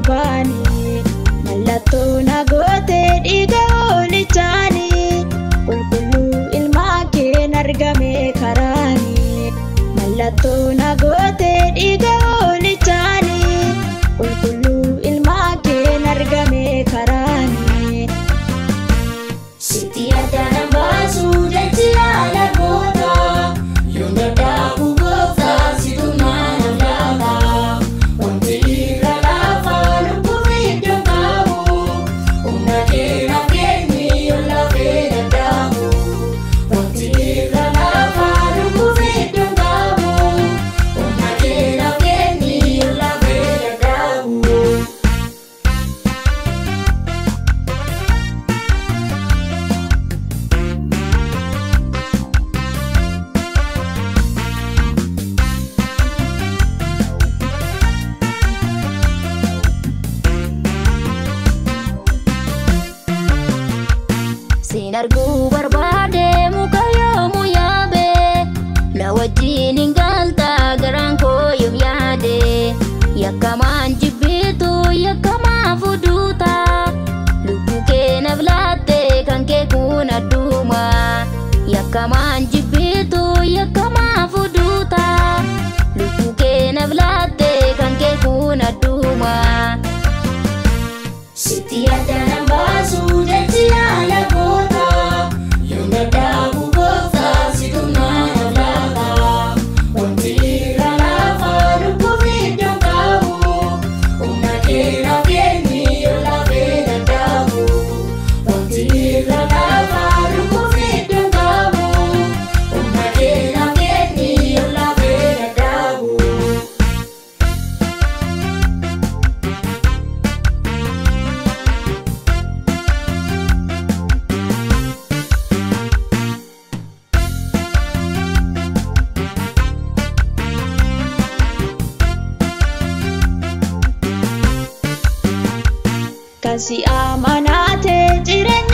baane mallattoo nagootee dhiiga oolichaani qulqulluu ilmaa keen argame karaani mallattoo nagootee dhiiga oolichaani qulqulluu ilmaa keen argame karaani sitti addaan baasuu jechi haala goota yoona dhaabu goofta situ mana laata wanti irra lafa lubbuuf iddoo qabu humna keena keenyi yoo lafee dadhabu wanti irra lafa lubbuuf iddoo qabu humna keena keenyi yoo lafee dadhabu. Sin arguu barbaade muka yoomuu yaabe na wajjin hin galta garaan koo yoom yaade yakkamaan jibbitu yakkamaa fuduuta lubbuu kee naaf laatte kan kee kun adduma yakkamaan jibbitu yakkamaa fuduuta lubbuu kee naaf laatte kan kee kun adduma. Sitti addaan baasuu jechi haala goota yoona dhaabu goofta situ mana laata wanti irra lafa lubbuuf iddoo qabu humna keena keenyi yoo lafee dadhabu wanti irra lafa lubbuuf iddoo qabu humna keena keenyi yoo lafee dadhabu. Kasi amanate jireenya